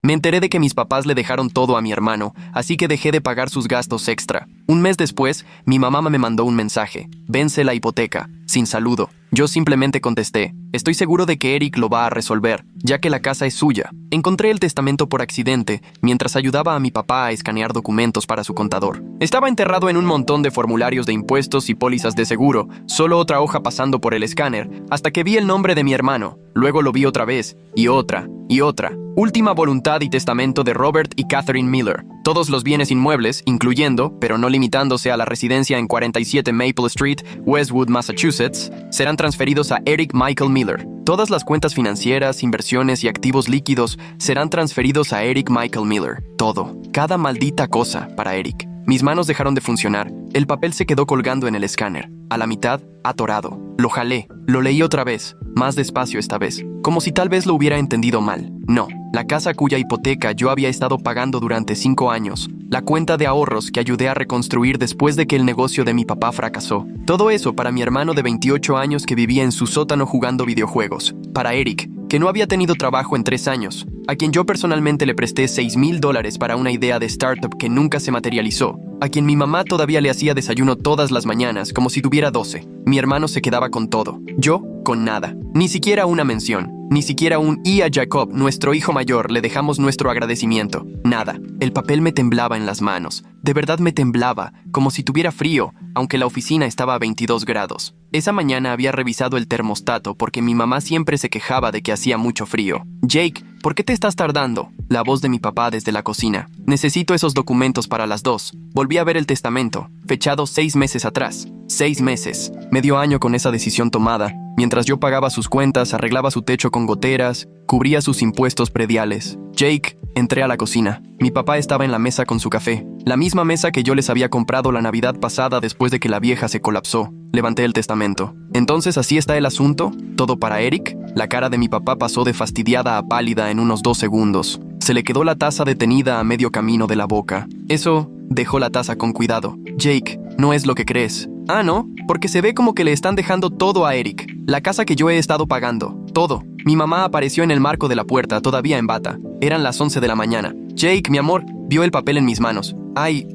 Me enteré de que mis papás le dejaron todo a mi hermano, así que dejé de pagar sus gastos extra. Un mes después, mi mamá me mandó un mensaje. Vence la hipoteca. Sin saludo. Yo simplemente contesté. Estoy seguro de que Eric lo va a resolver, ya que la casa es suya. Encontré el testamento por accidente, mientras ayudaba a mi papá a escanear documentos para su contador. Estaba enterrado en un montón de formularios de impuestos y pólizas de seguro, solo otra hoja pasando por el escáner, hasta que vi el nombre de mi hermano. Luego lo vi otra vez, y otra, y otra. Última voluntad y testamento de Robert y Catherine Miller. Todos los bienes inmuebles, incluyendo, pero no limitándose a la residencia en 47 Maple Street, Westwood, Massachusetts, serán transferidos a Eric Michael Miller. Todas las cuentas financieras, inversiones y activos líquidos serán transferidos a Eric Michael Miller. Todo, cada maldita cosa para Eric. Mis manos dejaron de funcionar. El papel se quedó colgando en el escáner. A la mitad, atorado. Lo jalé. Lo leí otra vez. Más despacio esta vez. Como si tal vez lo hubiera entendido mal. No. La casa cuya hipoteca yo había estado pagando durante 5 años. La cuenta de ahorros que ayudé a reconstruir después de que el negocio de mi papá fracasó. Todo eso para mi hermano de 28 años que vivía en su sótano jugando videojuegos. Para Eric, que no había tenido trabajo en 3 años, a quien yo personalmente le presté $6,000 para una idea de startup que nunca se materializó, a quien mi mamá todavía le hacía desayuno todas las mañanas como si tuviera 12. Mi hermano se quedaba con todo, yo con nada, ni siquiera una mención, ni siquiera un "y a Jacob, nuestro hijo mayor, le dejamos nuestro agradecimiento". Nada. El papel me temblaba en las manos. De verdad me temblaba, como si tuviera frío, aunque la oficina estaba a 22 grados. Esa mañana había revisado el termostato porque mi mamá siempre se quejaba de que hacía mucho frío. Jake, ¿por qué te estás tardando? La voz de mi papá desde la cocina. Necesito esos documentos para las 2. Volví a ver el testamento, fechado 6 meses atrás. 6 meses. Medio año con esa decisión tomada. Mientras yo pagaba sus cuentas, arreglaba su techo con goteras, cubría sus impuestos prediales. Jake, entré a la cocina. Mi papá estaba en la mesa con su café. La misma mesa que yo les había comprado la Navidad pasada después de que la vieja se colapsó. Levanté el testamento. ¿Entonces así está el asunto? ¿Todo para Eric? La cara de mi papá pasó de fastidiada a pálida en unos 2 segundos. Se le quedó la taza detenida a medio camino de la boca. Eso, dejó la taza con cuidado. Jake, no es lo que crees. Ah, ¿no? Porque se ve como que le están dejando todo a Eric. La casa que yo he estado pagando. Todo. Mi mamá apareció en el marco de la puerta, todavía en bata. Eran las 11 de la mañana. Jake, mi amor, vio el papel en mis manos. Ay,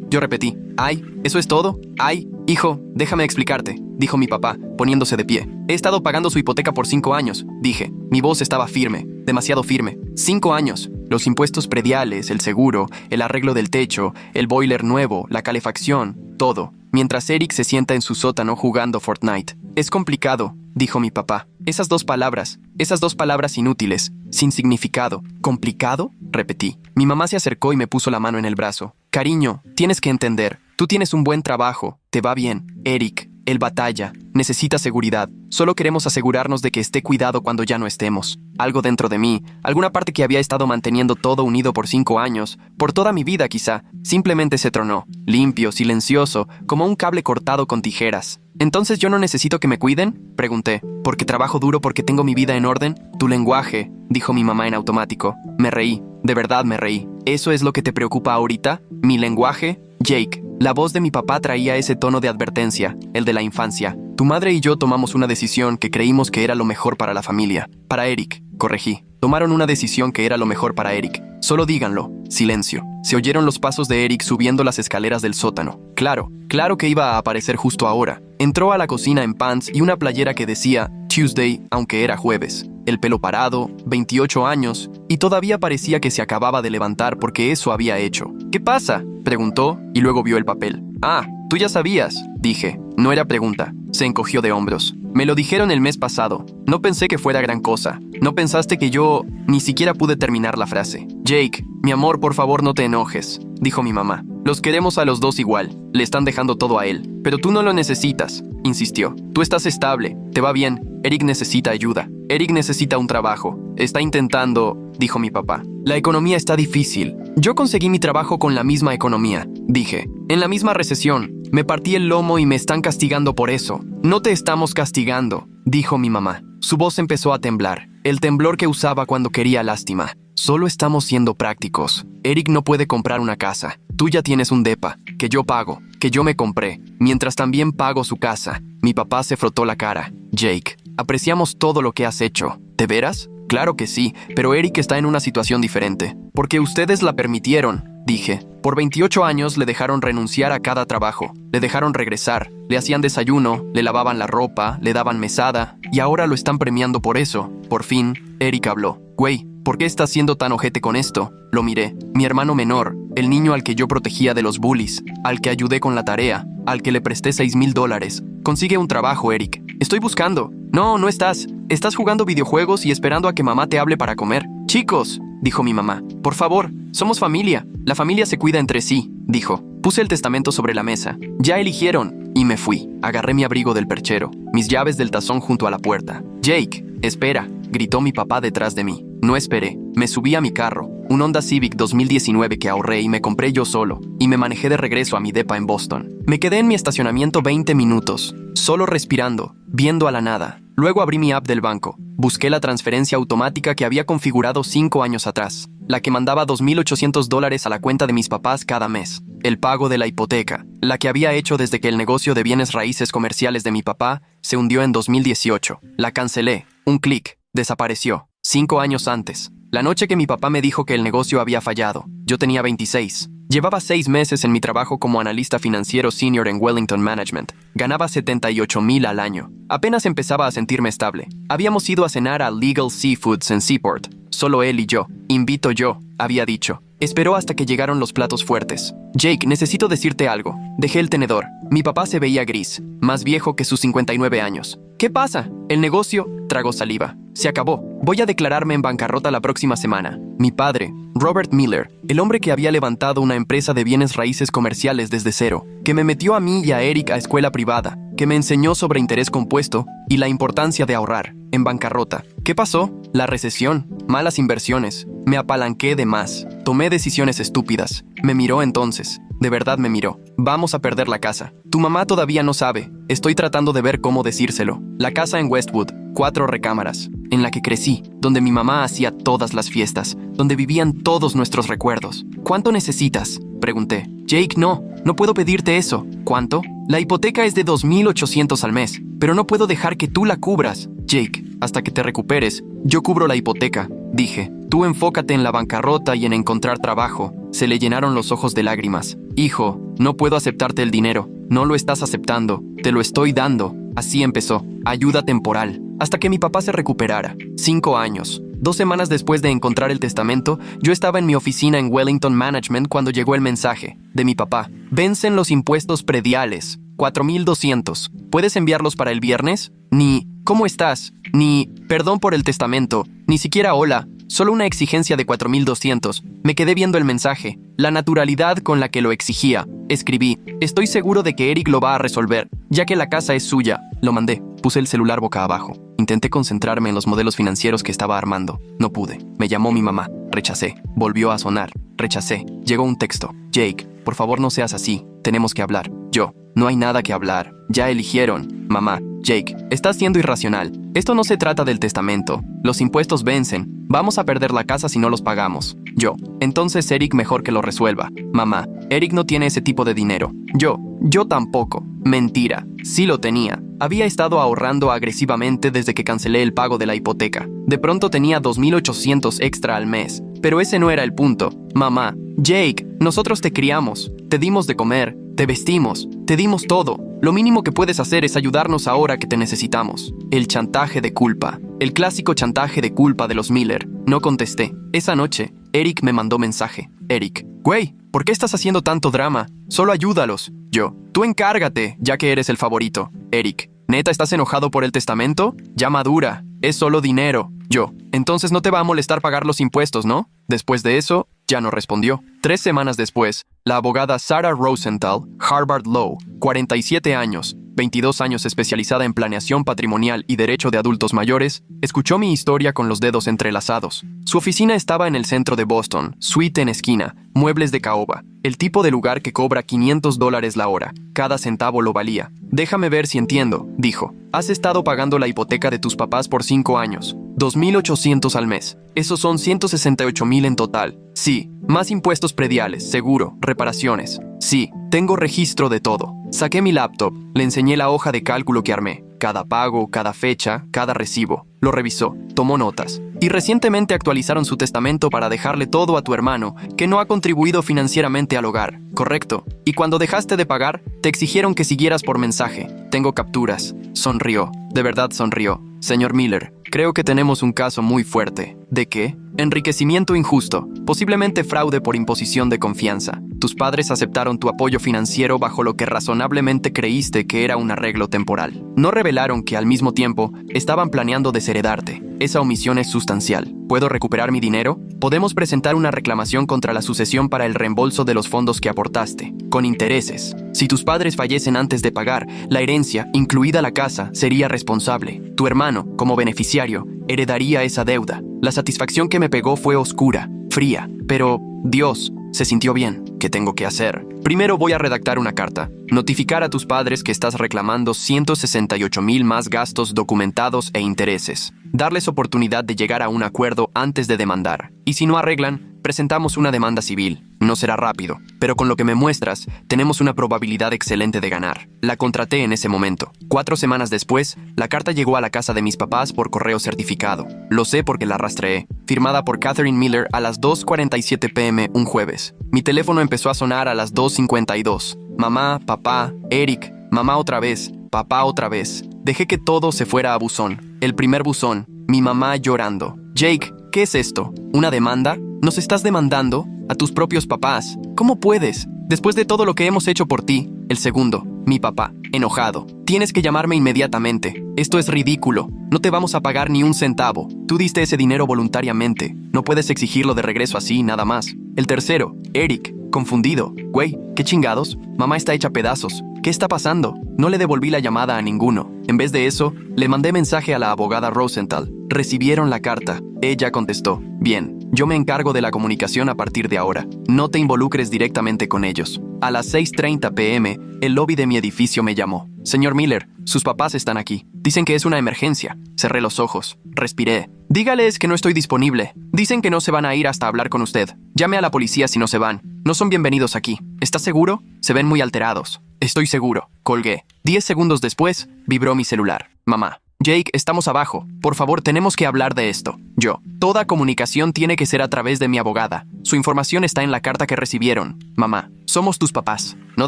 yo repetí. Ay, ¿eso es todo? Ay, hijo, déjame explicarte, dijo mi papá, poniéndose de pie. He estado pagando su hipoteca por 5 años, dije. Mi voz estaba firme, demasiado firme. 5 años. Los impuestos prediales, el seguro, el arreglo del techo, el boiler nuevo, la calefacción, todo. Mientras Eric se sienta en su sótano jugando Fortnite. Es complicado, dijo mi papá. Esas dos palabras inútiles, sin significado. ¿Complicado? Repetí. Mi mamá se acercó y me puso la mano en el brazo. Cariño, tienes que entender. Tú tienes un buen trabajo. Te va bien. Eric, él batalla. Necesita seguridad. Solo queremos asegurarnos de que esté cuidado cuando ya no estemos. Algo dentro de mí, alguna parte que había estado manteniendo todo unido por 5 años, por toda mi vida quizá, simplemente se tronó. Limpio, silencioso, como un cable cortado con tijeras. ¿Entonces yo no necesito que me cuiden? Pregunté. ¿Porque trabajo duro porque tengo mi vida en orden? Tu lenguaje, dijo mi mamá en automático. Me reí. De verdad me reí. ¿Eso es lo que te preocupa ahorita? ¿Mi lenguaje? Jake. La voz de mi papá traía ese tono de advertencia, el de la infancia. Tu madre y yo tomamos una decisión que creímos que era lo mejor para la familia. Para Eric, corregí. Tomaron una decisión que era lo mejor para Eric. Solo díganlo. Silencio. Se oyeron los pasos de Eric subiendo las escaleras del sótano. Claro que iba a aparecer justo ahora. Entró a la cocina en pants y una playera que decía Tuesday, aunque era jueves. El pelo parado, 28 años, y todavía parecía que se acababa de levantar porque eso había hecho. ¿Qué pasa?, preguntó, y luego vio el papel. Ah, tú ya sabías, dije. No era pregunta. Se encogió de hombros. Me lo dijeron el mes pasado. No pensé que fuera gran cosa. No pensaste que yo... Ni siquiera pude terminar la frase. Jake, mi amor, por favor no te enojes, dijo mi mamá. Los queremos a los dos igual. Le están dejando todo a él. Pero tú no lo necesitas, insistió. Tú estás estable. Te va bien. Eric necesita ayuda. Eric necesita un trabajo. Está intentando, dijo mi papá. La economía está difícil. Yo conseguí mi trabajo con la misma economía, dije. En la misma recesión. Me partí el lomo y me están castigando por eso. No te estamos castigando, dijo mi mamá. Su voz empezó a temblar. El temblor que usaba cuando quería lástima. Solo estamos siendo prácticos. Eric no puede comprar una casa. Tú ya tienes un depa, que yo pago, que yo me compré, mientras también pago su casa. Mi papá se frotó la cara. Jake, apreciamos todo lo que has hecho. ¿De veras? Claro que sí, pero Eric está en una situación diferente. Porque ustedes la permitieron, dije. Por 28 años le dejaron renunciar a cada trabajo, le dejaron regresar, le hacían desayuno, le lavaban la ropa, le daban mesada, y ahora lo están premiando por eso. Por fin, Eric habló. Güey, ¿por qué estás siendo tan ojete con esto? Lo miré. Mi hermano menor, el niño al que yo protegía de los bullies, al que ayudé con la tarea, al que le presté $6,000. Consigue un trabajo, Eric. Estoy buscando. No, no estás. Estás jugando videojuegos y esperando a que mamá te hable para comer. Chicos, dijo mi mamá, por favor, somos familia. La familia se cuida entre sí, dijo. Puse el testamento sobre la mesa. Ya eligieron. Y me fui. Agarré mi abrigo del perchero, mis llaves del tazón junto a la puerta. Jake, espera, gritó mi papá detrás de mí. No esperé. Me subí a mi carro, un Honda Civic 2019 que ahorré y me compré yo solo, y me manejé de regreso a mi depa en Boston. Me quedé en mi estacionamiento 20 minutos, solo respirando, viendo a la nada. Luego abrí mi app del banco. Busqué la transferencia automática que había configurado 5 años atrás, la que mandaba $2,800 a la cuenta de mis papás cada mes. El pago de la hipoteca, la que había hecho desde que el negocio de bienes raíces comerciales de mi papá se hundió en 2018. La cancelé. Un clic. Desapareció. 5 años antes. La noche que mi papá me dijo que el negocio había fallado. Yo tenía 26. Llevaba 6 meses en mi trabajo como analista financiero senior en Wellington Management. Ganaba $78,000 al año. Apenas empezaba a sentirme estable. Habíamos ido a cenar a Legal Seafoods en Seaport. Solo él y yo. Invito yo, había dicho. Esperó hasta que llegaron los platos fuertes. Jake, necesito decirte algo. Dejé el tenedor. Mi papá se veía gris, más viejo que sus 59 años. ¿Qué pasa? El negocio, tragó saliva. Se acabó. Voy a declararme en bancarrota la próxima semana. Mi padre, Robert Miller, el hombre que había levantado una empresa de bienes raíces comerciales desde cero, que me metió a mí y a Eric a escuela privada, que me enseñó sobre interés compuesto y la importancia de ahorrar, en bancarrota. ¿Qué pasó? La recesión, malas inversiones. Me apalanqué de más. Tomé decisiones estúpidas. Me miró entonces. De verdad me miró. Vamos a perder la casa. Tu mamá todavía no sabe. Estoy tratando de ver cómo decírselo. La casa en Westwood, 4 recámaras, en la que crecí, donde mi mamá hacía todas las fiestas, donde vivían todos nuestros recuerdos. ¿Cuánto necesitas? Pregunté. Jake, no puedo pedirte eso. ¿Cuánto? La hipoteca es de $2,800 al mes, pero no puedo dejar que tú la cubras. Jake, hasta que te recuperes, yo cubro la hipoteca, dije. Tú enfócate en la bancarrota y en encontrar trabajo. Se le llenaron los ojos de lágrimas. Hijo, no puedo aceptarte el dinero. No lo estás aceptando. Te lo estoy dando. Así empezó. Ayuda temporal. Hasta que mi papá se recuperara. 5 años. 2 semanas después de encontrar el testamento, yo estaba en mi oficina en Wellington Management cuando llegó el mensaje de mi papá. Vencen los impuestos prediales. 4,200. ¿Puedes enviarlos para el viernes? Ni, ¿cómo estás? Ni, perdón por el testamento. Ni siquiera hola. Solo una exigencia de 4,200. Me quedé viendo el mensaje. La naturalidad con la que lo exigía. Escribí, estoy seguro de que Eric lo va a resolver, ya que la casa es suya. Lo mandé. Puse el celular boca abajo. Intenté concentrarme en los modelos financieros que estaba armando. No pude. Me llamó mi mamá. Rechacé. Volvió a sonar. Rechacé. Llegó un texto. Jake, por favor no seas así. Tenemos que hablar. Yo. No hay nada que hablar. Ya eligieron. Mamá. Jake, estás siendo irracional. Esto no se trata del testamento. Los impuestos vencen. Vamos a perder la casa si no los pagamos. Yo. Entonces Eric mejor que lo resuelva. Mamá. Eric no tiene ese tipo de dinero. Yo tampoco. Mentira. Sí lo tenía. Había estado ahorrando agresivamente desde que cancelé el pago de la hipoteca. De pronto tenía 2,800 extra al mes. Pero ese no era el punto. Mamá. Jake, nosotros te criamos. Te dimos de comer. Te vestimos. Te dimos todo. Lo mínimo que puedes hacer es ayudarnos ahora que te necesitamos. El chantaje de culpa. El clásico chantaje de culpa de los Miller. No contesté. Esa noche, Eric me mandó mensaje. Eric, güey, ¿por qué estás haciendo tanto drama? Solo ayúdalos. Yo, tú encárgate, ya que eres el favorito. Eric, ¿neta estás enojado por el testamento? Ya madura. Es solo dinero. Yo, entonces no te va a molestar pagar los impuestos, ¿no? Después de eso, ya no respondió. 3 semanas después, la abogada Sarah Rosenthal, Harvard Law, 47 años, 22 años especializada en planeación patrimonial y derecho de adultos mayores, escuchó mi historia con los dedos entrelazados. Su oficina estaba en el centro de Boston, suite en esquina, muebles de caoba, el tipo de lugar que cobra $500 la hora. Cada centavo lo valía. Déjame ver si entiendo, dijo. Has estado pagando la hipoteca de tus papás por 5 años. $2,800 al mes. Esos son $168,000 en total. Sí, Más impuestos prediales, seguro, reparaciones. Sí, tengo registro de todo. Saqué mi laptop, le enseñé la hoja de cálculo que armé. Cada pago, cada fecha, cada recibo. Lo revisó, tomó notas. Y recientemente actualizaron su testamento para dejarle todo a tu hermano, que no ha contribuido financieramente al hogar. Correcto. Y cuando dejaste de pagar, te exigieron que siguieras por mensaje. Tengo capturas. Sonrió. De verdad sonrió. Señor Miller, creo que tenemos un caso muy fuerte. ¿De qué? Enriquecimiento injusto, posiblemente fraude por imposición de confianza. Tus padres aceptaron tu apoyo financiero bajo lo que razonablemente creíste que era un arreglo temporal. No revelaron que al mismo tiempo estaban planeando desheredarte. Esa omisión es sustancial. ¿Puedo recuperar mi dinero? Podemos presentar una reclamación contra la sucesión para el reembolso de los fondos que aportaste, con intereses. Si tus padres fallecen antes de pagar, la herencia, incluida la casa, sería responsable. Tu hermano, como beneficiario, heredaría esa deuda. La satisfacción que me pegó fue oscura, fría, pero Dios se sintió bien. ¿Qué tengo que hacer? Primero voy a redactar una carta. Notificar a tus padres que estás reclamando 168,000 más gastos documentados e intereses. Darles oportunidad de llegar a un acuerdo antes de demandar. Y si no arreglan, presentamos una demanda civil. No será rápido, pero con lo que me muestras, tenemos una probabilidad excelente de ganar. La contraté en ese momento. 4 semanas después, la carta llegó a la casa de mis papás por correo certificado. Lo sé porque la rastreé. Firmada por Catherine Miller a las 2:47 p.m. un jueves. Mi teléfono empezó a sonar a las 2:52. Mamá, papá, Eric, mamá otra vez, papá otra vez. Dejé que todo se fuera a buzón. El primer buzón, mi mamá llorando. Jake, ¿qué es esto? ¿Una demanda? ¿Nos estás demandando? A tus propios papás. ¿Cómo puedes? Después de todo lo que hemos hecho por ti. El segundo, mi papá, enojado. Tienes que llamarme inmediatamente. Esto es ridículo. No te vamos a pagar ni un centavo. Tú diste ese dinero voluntariamente. No puedes exigirlo de regreso así, nada más. El tercero, Eric, confundido. Güey, ¿qué chingados? Mamá está hecha pedazos. ¿Qué está pasando? No le devolví la llamada a ninguno. En vez de eso, le mandé mensaje a la abogada Rosenthal. Recibieron la carta. Ella contestó. Bien, yo me encargo de la comunicación a partir de ahora. No te involucres directamente con ellos. A las 6:30 p.m., el lobby de mi edificio me llamó. Señor Miller, sus papás están aquí. Dicen que es una emergencia. Cerré los ojos. Respiré. Dígales que no estoy disponible. Dicen que no se van a ir hasta hablar con usted. Llame a la policía si no se van. No son bienvenidos aquí. ¿Estás seguro? Se ven muy alterados. Estoy seguro. Colgué. 10 segundos después, vibró mi celular. Mamá. Jake, estamos abajo. Por favor, tenemos que hablar de esto. Yo. Toda comunicación tiene que ser a través de mi abogada. Su información está en la carta que recibieron. Mamá. Somos tus papás. No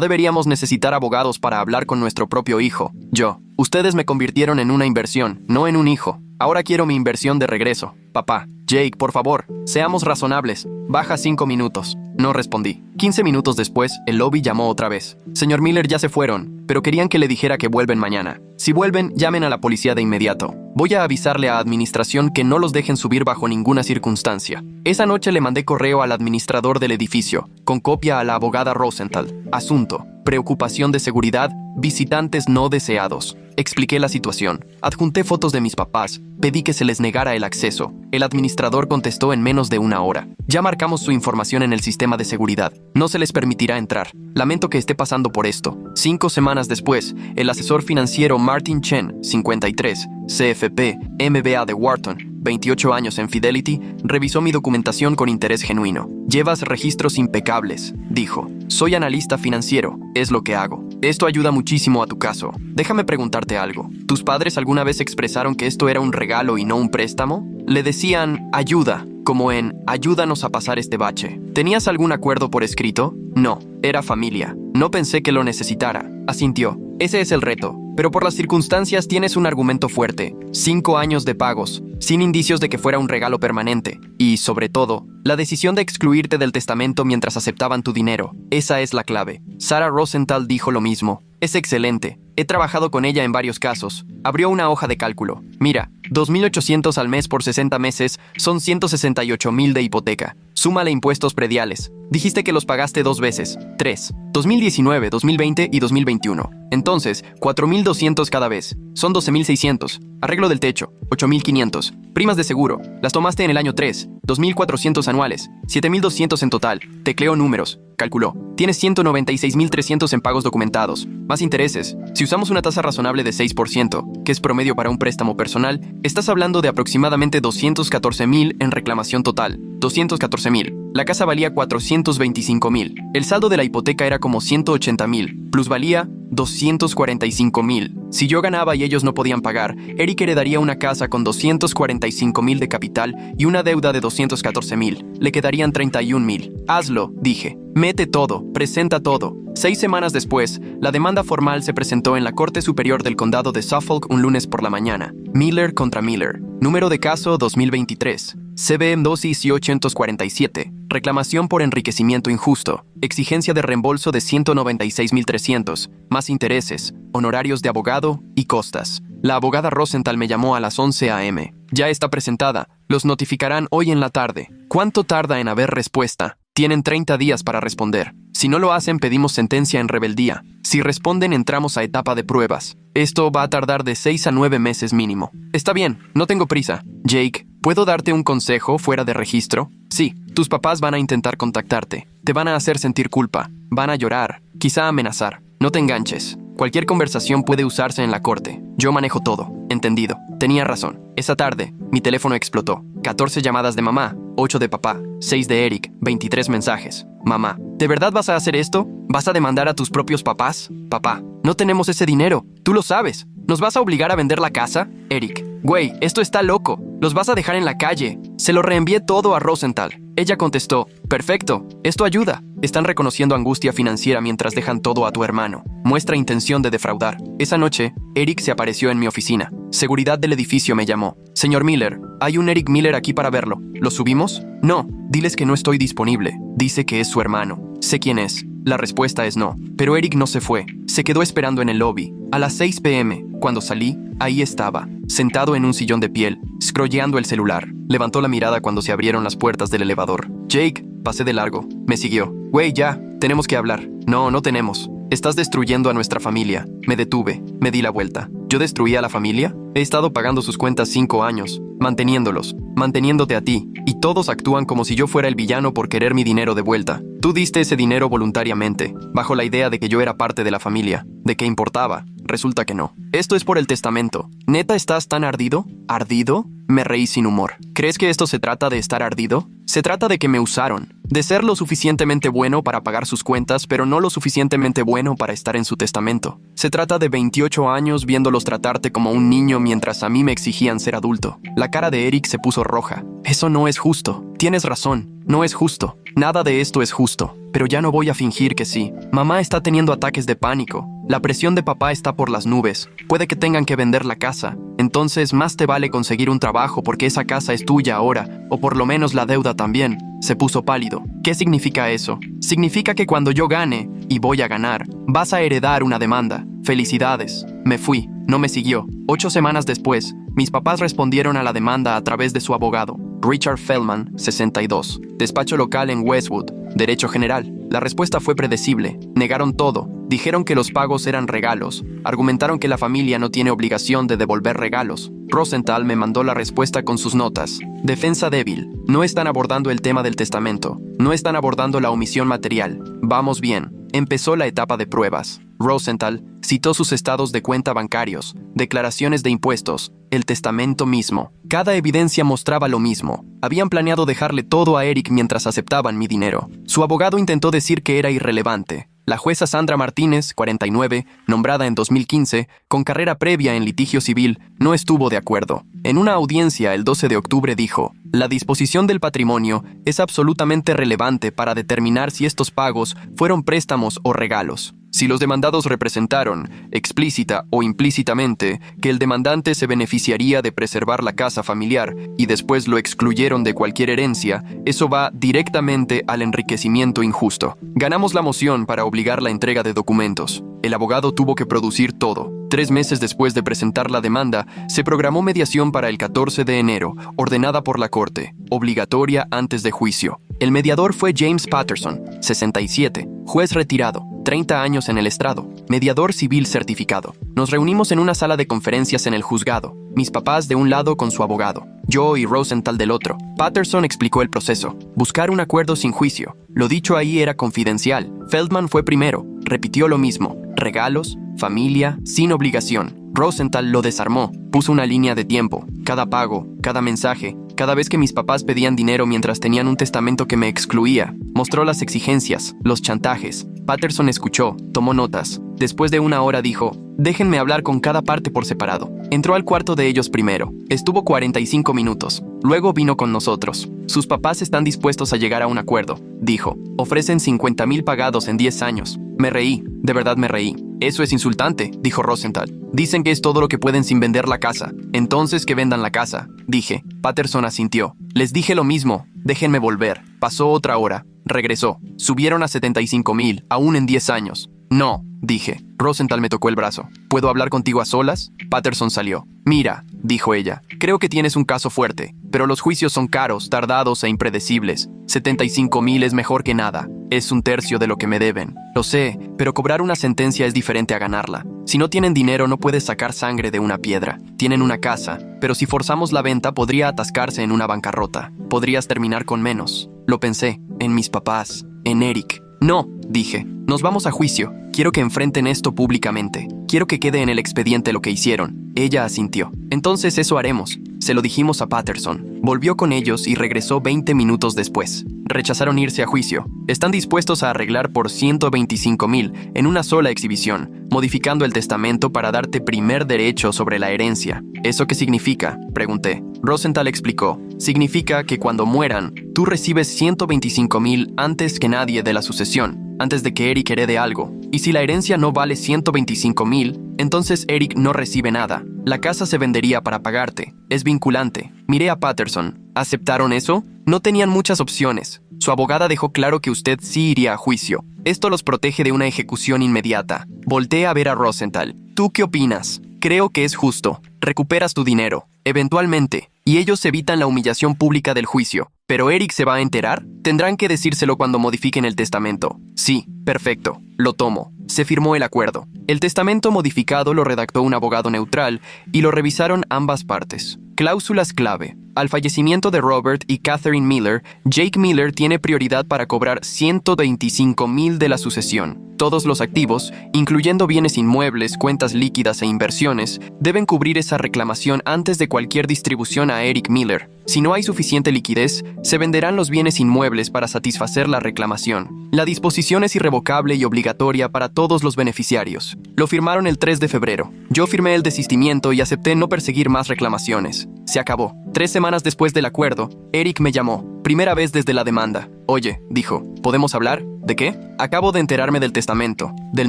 deberíamos necesitar abogados para hablar con nuestro propio hijo. Yo. Ustedes me convirtieron en una inversión, no en un hijo. Ahora quiero mi inversión de regreso. Papá. Jake, por favor, seamos razonables. Baja 5 minutos. No respondí. 15 minutos después, el lobby llamó otra vez. Señor Miller, ya se fueron, pero querían que le dijera que vuelven mañana. Si vuelven, llamen a la policía de inmediato. Voy a avisarle a administración que no los dejen subir bajo ninguna circunstancia. Esa noche le mandé correo al administrador del edificio, con copia a la abogada Rosenthal. Asunto: preocupación de seguridad, visitantes no deseados. Expliqué la situación. Adjunté fotos de mis papás. Pedí que se les negara el acceso. El administrador contestó en menos de una hora. Ya marcamos su información en el sistema de seguridad. No se les permitirá entrar. Lamento que esté pasando por esto. 5 semanas después, el asesor financiero Martin Chen, 53, CFP, MBA de Wharton, 28 años en Fidelity, revisó mi documentación con interés genuino. Llevas registros impecables, dijo. Soy analista financiero, es lo que hago. Esto ayuda muchísimo a tu caso. Déjame preguntarte algo. ¿Tus padres alguna vez expresaron que esto era un regalo y no un préstamo? Le decían ayuda, como en ayúdanos a pasar este bache. ¿Tenías algún acuerdo por escrito? No, era familia. No pensé que lo necesitara. Asintió. Ese es el reto. Pero por las circunstancias tienes un argumento fuerte. 5 años de pagos, sin indicios de que fuera un regalo permanente. Y, sobre todo, la decisión de excluirte del testamento mientras aceptaban tu dinero. Esa es la clave. Sarah Rosenthal dijo lo mismo. Es excelente. He trabajado con ella en varios casos. Abrió una hoja de cálculo. Mira, 2.800 al mes por 60 meses son 168,000 de hipoteca. Súmale impuestos prediales. Dijiste que los pagaste 2 veces. 3. 2019, 2020 y 2021. Entonces, 4.200 cada vez. Son 12.600. Arreglo del techo, 8.500. Primas de seguro. Las tomaste en el año 3. 2.400 anuales. 7.200 en total. Tecleó números. Calculó. Tienes 196.300 en pagos documentados, más intereses. Si usamos una tasa razonable de 6%, que es promedio para un préstamo personal, estás hablando de aproximadamente 214.000 en reclamación total. 214.000. La casa valía 425.000. El saldo de la hipoteca era como 180.000. Plusvalía 245.000. Si yo ganaba y ellos no podían pagar, Eric heredaría una casa con 245.000 de capital y una deuda de 214.000. Le quedarían 31.000. Hazlo, dije. Mete todo, presenta todo. 6 semanas después, la demanda formal se presentó en la Corte Superior del Condado de Suffolk un lunes por la mañana. Miller contra Miller. Número de caso 2023. CBM 21847. Reclamación por enriquecimiento injusto. Exigencia de reembolso de 196.300, más intereses, honorarios de abogado y costas. La abogada Rosenthal me llamó a las 11 a.m. Ya está presentada. Los notificarán hoy en la tarde. ¿Cuánto tarda en haber respuesta? Tienen 30 días para responder. Si no lo hacen, pedimos sentencia en rebeldía. Si responden, entramos a etapa de pruebas. Esto va a tardar de 6 a 9 meses mínimo. Está bien, no tengo prisa. Jake, ¿puedo darte un consejo fuera de registro? Sí, tus papás van a intentar contactarte. Te van a hacer sentir culpa. Van a llorar, quizá amenazar. No te enganches. Cualquier conversación puede usarse en la corte. Yo manejo todo. Entendido. Tenía razón. Esa tarde, mi teléfono explotó. 14 llamadas de mamá, 8 de papá, 6 de Eric, 23 mensajes. Mamá, ¿de verdad vas a hacer esto? ¿Vas a demandar a tus propios papás? Papá, no tenemos ese dinero. Tú lo sabes. ¿Nos vas a obligar a vender la casa? Eric, güey, esto está loco. Los vas a dejar en la calle. Se lo reenvié todo a Rosenthal. Ella contestó, perfecto, esto ayuda. Están reconociendo angustia financiera mientras dejan todo a tu hermano. Muestra intención de defraudar. Esa noche, Eric se apareció en mi oficina. Seguridad del edificio me llamó. Señor Miller, hay un Eric Miller aquí para verlo. ¿Lo subimos? No, diles que no estoy disponible. Dice que es su hermano. Sé quién es. La respuesta es no. Pero Eric no se fue. Se quedó esperando en el lobby. A las 6 p.m., cuando salí, ahí estaba, sentado en un sillón de piel, scrolleando el celular. Levantó la mirada cuando se abrieron las puertas del elevador. Jake, pasé de largo. Me siguió. Güey, ya, tenemos que hablar. No, no tenemos. Estás destruyendo a nuestra familia. Me detuve. Me di la vuelta. ¿Yo destruí a la familia? He estado pagando sus cuentas 5 años, manteniéndolos, manteniéndote a ti, y todos actúan como si yo fuera el villano por querer mi dinero de vuelta. Tú diste ese dinero voluntariamente, bajo la idea de que yo era parte de la familia, de que importaba. Resulta que no. Esto es por el testamento. ¿Neta estás tan ardido? ¿Ardido? Me reí sin humor. ¿Crees que esto se trata de estar ardido? Se trata de que me usaron, de ser lo suficientemente bueno para pagar sus cuentas, pero no lo suficientemente bueno para estar en su testamento. Se trata de 28 años viéndolos tratarte como un niño mientras a mí me exigían ser adulto. La cara de Eric se puso roja. Eso no es justo. Tienes razón. No es justo. Nada de esto es justo. Pero ya no voy a fingir que sí. Mamá está teniendo ataques de pánico. La presión de papá está por las nubes. Puede que tengan que vender la casa. Entonces más te vale conseguir un trabajo porque esa casa es tuya ahora. O por lo menos la deuda también. Se puso pálido. ¿Qué significa eso? Significa que cuando yo gane, y voy a ganar, vas a heredar una demanda. Felicidades. Me fui. No me siguió. 8 semanas después, mis papás respondieron a la demanda a través de su abogado, Richard Feldman, 62. Despacho local en Westwood. Derecho general. La respuesta fue predecible. Negaron todo. Dijeron que los pagos eran regalos. Argumentaron que la familia no tiene obligación de devolver regalos. Rosenthal me mandó la respuesta con sus notas. Defensa débil. No están abordando el tema del testamento. No están abordando la omisión material. Vamos bien. Empezó la etapa de pruebas. Rosenthal citó sus estados de cuenta bancarios, declaraciones de impuestos, el testamento mismo. Cada evidencia mostraba lo mismo. Habían planeado dejarle todo a Eric mientras aceptaban mi dinero. Su abogado intentó decir que era irrelevante. La jueza Sandra Martínez, 49, nombrada en 2015, con carrera previa en litigio civil, no estuvo de acuerdo. En una audiencia el 12 de octubre dijo, la disposición del patrimonio es absolutamente relevante para determinar si estos pagos fueron préstamos o regalos. Si los demandados representaron, explícita o implícitamente, que el demandante se beneficiaría de preservar la casa familiar y después lo excluyeron de cualquier herencia, eso va directamente al enriquecimiento injusto. Ganamos la moción para obligar la entrega de documentos. El abogado tuvo que producir todo. 3 meses después de presentar la demanda, se programó mediación para el 14 de enero, ordenada por la Corte, obligatoria antes de juicio. El mediador fue James Patterson, 67, juez retirado, 30 años en el estrado. mediador civil certificado. Nos reunimos en una sala de conferencias en el juzgado, mis papás de un lado con su abogado, yo y Rosenthal del otro. Patterson explicó el proceso. Buscar un acuerdo sin juicio. Lo dicho ahí era confidencial. Feldman fue primero, repitió lo mismo. Regalos, familia, sin obligación. Rosenthal lo desarmó, puso una línea de tiempo, cada pago, cada mensaje, cada vez que mis papás pedían dinero mientras tenían un testamento que me excluía. Mostró las exigencias, los chantajes. Patterson escuchó, tomó notas. Después de una hora dijo, déjenme hablar con cada parte por separado. Entró al cuarto de ellos primero. Estuvo 45 minutos. Luego vino con nosotros. Sus papás están dispuestos a llegar a un acuerdo, dijo. Ofrecen 50,000 pagados en 10 años. Me reí, de verdad me reí. Eso es insultante, dijo Rosenthal. Dicen que es todo lo que pueden sin vender la casa. Entonces que vendan la casa, dije. Patterson asintió. Les dije lo mismo, déjenme volver. Pasó otra hora. Regresó. Subieron a 75,000, aún en 10 años. No, dije. Rosenthal me tocó el brazo. ¿Puedo hablar contigo a solas? Patterson salió. Mira, dijo ella, creo que tienes un caso fuerte, pero los juicios son caros, tardados e impredecibles. 75,000 es mejor que nada. Es un tercio de lo que me deben. Lo sé, pero cobrar una sentencia es diferente a ganarla. Si no tienen dinero no puedes sacar sangre de una piedra. Tienen una casa, pero si forzamos la venta podría atascarse en una bancarrota. Podrías terminar con menos. Lo pensé, en mis papás, en Eric. No, dije, nos vamos a juicio. Quiero que enfrenten esto públicamente. Quiero que quede en el expediente lo que hicieron. Ella asintió. Entonces eso haremos. Se lo dijimos a Patterson. Volvió con ellos y regresó 20 minutos después. Rechazaron irse a juicio. Están dispuestos a arreglar por 125,000 en una sola exhibición, modificando el testamento para darte primer derecho sobre la herencia. ¿Eso qué significa?, pregunté. Rosenthal explicó. Significa que cuando mueran, tú recibes 125,000 antes que nadie de la sucesión, antes de que Eric herede algo. Y si la herencia no vale 125,000, entonces Eric no recibe nada. La casa se vendería para pagarte. Es vinculante. Miré a Patterson. ¿Aceptaron eso? No tenían muchas opciones. Su abogada dejó claro que usted sí iría a juicio. Esto los protege de una ejecución inmediata. Volteé a ver a Rosenthal. ¿Tú qué opinas? Creo que es justo. Recuperas tu dinero, eventualmente, y ellos evitan la humillación pública del juicio. ¿Pero Eric se va a enterar? Tendrán que decírselo cuando modifiquen el testamento. Sí, perfecto. Lo tomo. Se firmó el acuerdo. El testamento modificado lo redactó un abogado neutral y lo revisaron ambas partes. Cláusulas clave. Al fallecimiento de Robert y Catherine Miller, Jake Miller tiene prioridad para cobrar 125,000 de la sucesión. Todos los activos, incluyendo bienes inmuebles, cuentas líquidas e inversiones, deben cubrir esa reclamación antes de cualquier distribución a Eric Miller. Si no hay suficiente liquidez, se venderán los bienes inmuebles para satisfacer la reclamación. La disposición es irrevocable y obligatoria para todos los beneficiarios. Lo firmaron el 3 de febrero. Yo firmé el desistimiento y acepté no perseguir más reclamaciones. Se acabó. 3 semanas después del acuerdo, Eric me llamó. Primera vez desde la demanda. Oye, dijo, ¿podemos hablar? ¿De qué? Acabo de enterarme del testamento. Del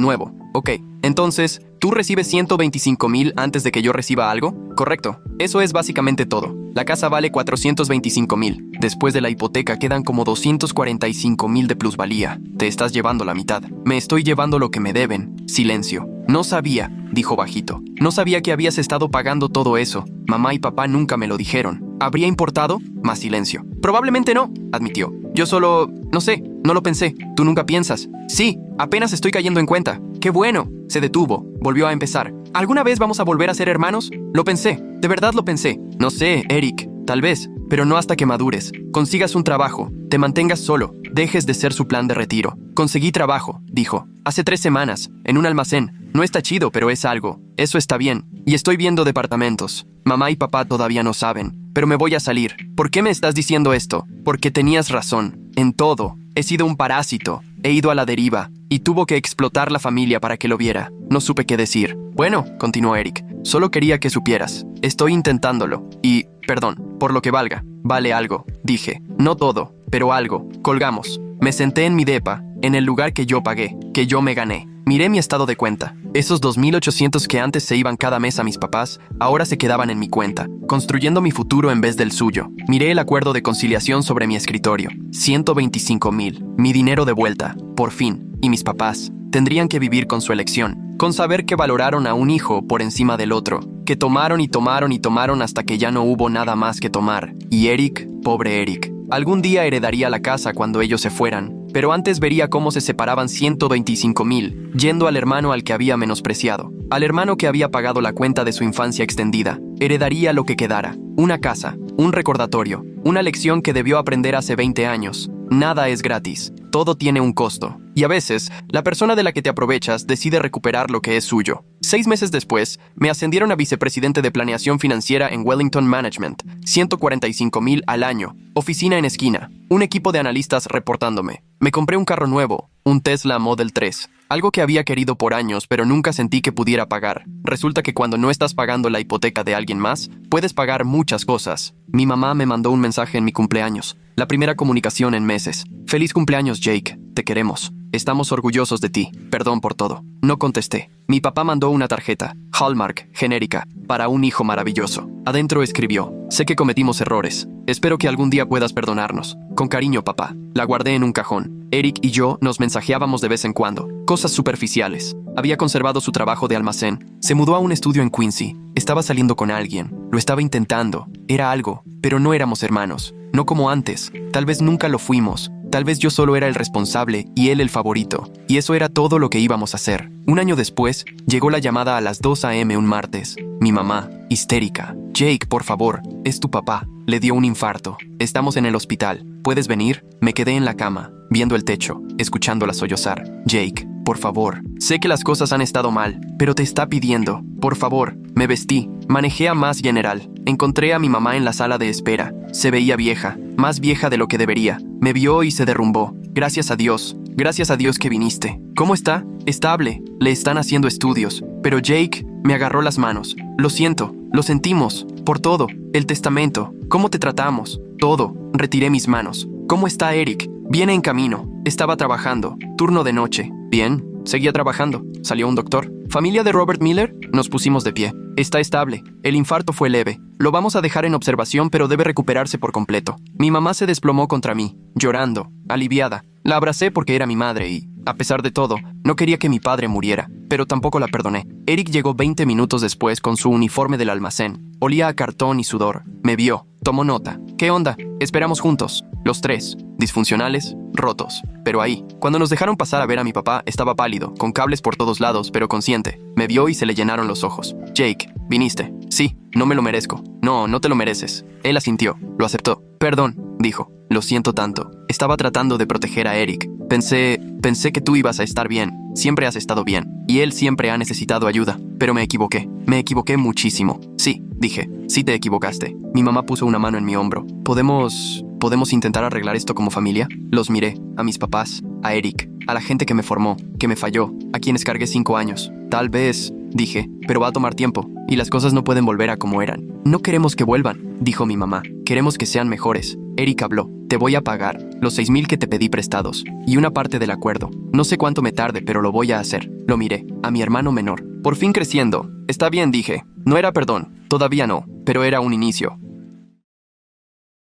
nuevo. Ok. Entonces, ¿tú recibes 125,000 antes de que yo reciba algo? Correcto. Eso es básicamente todo. La casa vale 425,000. Después de la hipoteca quedan como 245,000 de plusvalía. Te estás llevando la mitad. Me estoy llevando lo que me deben. Silencio. No sabía, dijo bajito. No sabía que habías estado pagando todo eso. Mamá y papá nunca me lo dijeron. ¿Habría importado? Más silencio. Probablemente no, admitió. Yo solo... no sé, no lo pensé. ¿Tú nunca piensas? Sí, apenas estoy cayendo en cuenta. ¡Qué bueno! Se detuvo. Volvió a empezar. ¿Alguna vez vamos a volver a ser hermanos? Lo pensé. De verdad lo pensé. No sé, Eric. Tal vez. Pero no hasta que madures. Consigas un trabajo. Te mantengas solo. Dejes de ser su plan de retiro. Conseguí trabajo, dijo. Hace 3 semanas. En un almacén. No está chido, pero es algo. Eso está bien. Y estoy viendo departamentos. Mamá y papá todavía no saben. Pero me voy a salir. ¿Por qué me estás diciendo esto? Porque tenías razón. En todo. He sido un parásito. He ido a la deriva. Y tuvo que explotar la familia para que lo viera. No supe qué decir. Bueno, continuó Eric. Solo quería que supieras. Estoy intentándolo. Y, perdón, por lo que valga. Vale algo. Dije. No todo, pero algo. Colgamos. Me senté en mi depa, en el lugar que yo pagué, que yo me gané. Miré mi estado de cuenta. Esos 2,800 que antes se iban cada mes a mis papás, ahora se quedaban en mi cuenta, construyendo mi futuro en vez del suyo. Miré el acuerdo de conciliación sobre mi escritorio. 125,000. Mi dinero de vuelta. Por fin. Y mis papás tendrían que vivir con su elección. Con saber que valoraron a un hijo por encima del otro. Que tomaron y tomaron y tomaron hasta que ya no hubo nada más que tomar. Y Eric, pobre Eric. Algún día heredaría la casa cuando ellos se fueran. pero antes vería cómo se separaban 125,000, yendo al hermano al que había menospreciado, al hermano que había pagado la cuenta de su infancia extendida. Heredaría lo que quedara, una casa, un recordatorio, una lección que debió aprender hace 20 años. Nada es gratis, todo tiene un costo. Y a veces, la persona de la que te aprovechas decide recuperar lo que es suyo. 6 meses después, me ascendieron a vicepresidente de planeación financiera en Wellington Management, 145,000 al año, oficina en esquina, un equipo de analistas reportándome. Me compré un carro nuevo, un Tesla Model 3, algo que había querido por años pero nunca sentí que pudiera pagar. Resulta que cuando no estás pagando la hipoteca de alguien más, puedes pagar muchas cosas. Mi mamá me mandó un mensaje en mi cumpleaños, la primera comunicación en meses. Feliz cumpleaños, Jake, te queremos. Estamos orgullosos de ti. Perdón por todo. No contesté. Mi papá mandó una tarjeta, Hallmark, genérica, para un hijo maravilloso. Adentro escribió: sé que cometimos errores. Espero que algún día puedas perdonarnos. Con cariño, papá. La guardé en un cajón. Eric y yo nos mensajeábamos de vez en cuando. Cosas superficiales. Había conservado su trabajo de almacén. Se mudó a un estudio en Quincy. Estaba saliendo con alguien. Lo estaba intentando. Era algo, pero no éramos hermanos. No como antes. Tal vez nunca lo fuimos. Tal vez yo solo era el responsable y él el favorito. Y eso era todo lo que íbamos a hacer. Un año después, llegó la llamada a las 2 a.m. un martes. Mi mamá, histérica. Jake, por favor, es tu papá. Le dio un infarto. Estamos en el hospital. ¿Puedes venir? Me quedé en la cama, viendo el techo, escuchándola sollozar. Jake, por favor. Sé que las cosas han estado mal, pero te está pidiendo. Por favor. Me vestí. Manejé a Mass General. Encontré a mi mamá en la sala de espera. Se veía vieja, más vieja de lo que debería. Me vio y se derrumbó. Gracias a Dios que viniste. ¿Cómo está? Estable. Le están haciendo estudios. Pero Jake me agarró las manos. Lo siento. Lo sentimos. Por todo. El testamento. ¿Cómo te tratamos? Todo. Retiré mis manos. ¿Cómo está Eric? Viene en camino. Estaba trabajando. Turno de noche. Bien. Seguía trabajando. Salió un doctor. ¿Familia de Robert Miller? Nos pusimos de pie. Está estable. El infarto fue leve. Lo vamos a dejar en observación, pero debe recuperarse por completo. Mi mamá se desplomó contra mí, llorando, aliviada. La abracé porque era mi madre y, a pesar de todo, no quería que mi padre muriera, pero tampoco la perdoné. Eric llegó 20 minutos después con su uniforme del almacén. Olía a cartón y sudor. Me vio. Tomó nota. ¿Qué onda? Esperamos juntos. Los tres. Disfuncionales, rotos. Pero ahí, cuando nos dejaron pasar a ver a mi papá, estaba pálido, con cables por todos lados, pero consciente. Me vio y se le llenaron los ojos. Jake, ¿viniste? Sí, no me lo merezco. No, no te lo mereces. Él asintió. Lo aceptó. Perdón, dijo. Lo siento tanto. Estaba tratando de proteger a Eric. Pensé que tú ibas a estar bien. Siempre has estado bien. Y él siempre ha necesitado ayuda. Pero me equivoqué. Me equivoqué muchísimo. Sí, dije. Sí te equivocaste. Mi mamá puso una mano en mi hombro. ¿Podemos intentar arreglar esto como familia? Los miré. A mis papás. A Eric. A la gente que me formó. Que me falló. A quienes cargué 5 años. Tal vez, dije, pero va a tomar tiempo. Y las cosas no pueden volver a como eran. No queremos que vuelvan, dijo mi mamá. Queremos que sean mejores. Eric habló. Te voy a pagar los 6,000 que te pedí prestados. Y una parte del acuerdo. No sé cuánto me tarde, pero lo voy a hacer. Lo miré. A mi hermano menor. Por fin creciendo. Está bien, dije. No era perdón. Todavía no. Pero era un inicio.